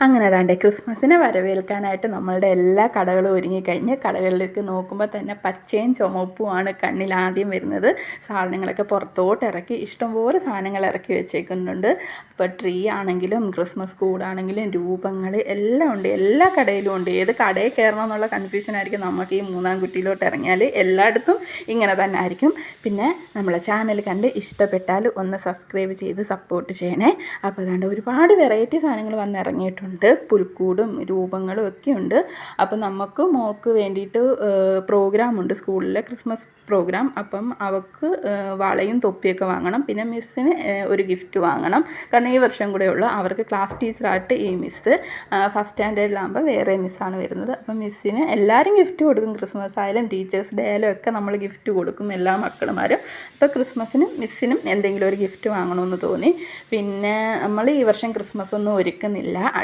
അങ്ങനെ അതാണ്ട് ക്രിസ്മസിനെ വരവേൽക്കാനായിട്ട് നമ്മളുടെ എല്ലാ കടകളും ഒരുങ്ങിക്കഴിഞ്ഞ് കടകളിലേക്ക് നോക്കുമ്പോൾ തന്നെ പച്ചയും ചുമപ്പുമാണ് കണ്ണിൽ ആദ്യം വരുന്നത്. സാധനങ്ങളൊക്കെ പുറത്തോട്ട് ഇറക്കി ഇഷ്ടംപോലെ സാധനങ്ങൾ ഇറക്കി വെച്ചേക്കുന്നുണ്ട്. ഇപ്പോൾ ട്രീ ആണെങ്കിലും ക്രിസ്മസ് കൂടാണെങ്കിലും രൂപങ്ങൾ എല്ലാം ഉണ്ട്, എല്ലാ കടയിലും ഉണ്ട്. ഏത് കടയിൽ കയറണം എന്നുള്ള കൺഫ്യൂഷൻ ആയിരിക്കും നമുക്ക് ഈ മൂന്നാം കുറ്റിയിലോട്ട് ഇറങ്ങിയാൽ. എല്ലായിടത്തും ഇങ്ങനെ തന്നെ ആയിരിക്കും. പിന്നെ നമ്മളെ ചാനൽ കണ്ട് ഇഷ്ടപ്പെട്ടാൽ ഒന്ന് സബ്സ്ക്രൈബ് ചെയ്ത് സപ്പോർട്ട് ചെയ്യണേ. അപ്പോൾ അതുകൊണ്ട് ഒരുപാട് വെറൈറ്റി സാധനങ്ങൾ വന്നിറങ്ങിയിട്ടുണ്ട്. പുൽക്കൂടും രൂപങ്ങളും ഒക്കെ ഉണ്ട്. അപ്പോൾ നമുക്ക് മോൾക്ക് വേണ്ടിയിട്ട് പ്രോഗ്രാമുണ്ട് സ്കൂളിലെ ക്രിസ്മസ് പ്രോഗ്രാം. അപ്പം അവൾക്ക് വളയും തൊപ്പിയൊക്കെ വാങ്ങണം. പിന്നെ മിസ്സിന് ഒരു ഗിഫ്റ്റ് വാങ്ങണം. കാരണം ഈ വർഷം കൂടെ ഉള്ളൂ. അവർക്ക് ക്ലാസ് ടീച്ചറായിട്ട് ഈ മിസ്സ്, ഫസ്റ്റ് സ്റ്റാൻഡേർഡിലാകുമ്പോൾ വേറെ മിസ്സാണ് വരുന്നത്. അപ്പം മിസ്സിന് എല്ലാവരും ഗിഫ്റ്റ് കൊടുക്കും. ക്രിസ്മസ് ആയാലും ടീച്ചേഴ്സ് ഡേ ആയാലും ഒക്കെ നമ്മൾ ഗിഫ്റ്റ് കൊടുക്കും, എല്ലാ മക്കളുമാരും. അപ്പോൾ ക്രിസ്മസിനും മിസ്സിനും എന്തെങ്കിലും ഒരു ഗിഫ്റ്റ് വാങ്ങണമെന്ന് തോന്നി. പിന്നെ നമ്മൾ ഈ വർഷം ക്രിസ്മസ് ഒന്നും ഒരുക്കുന്നില്ല.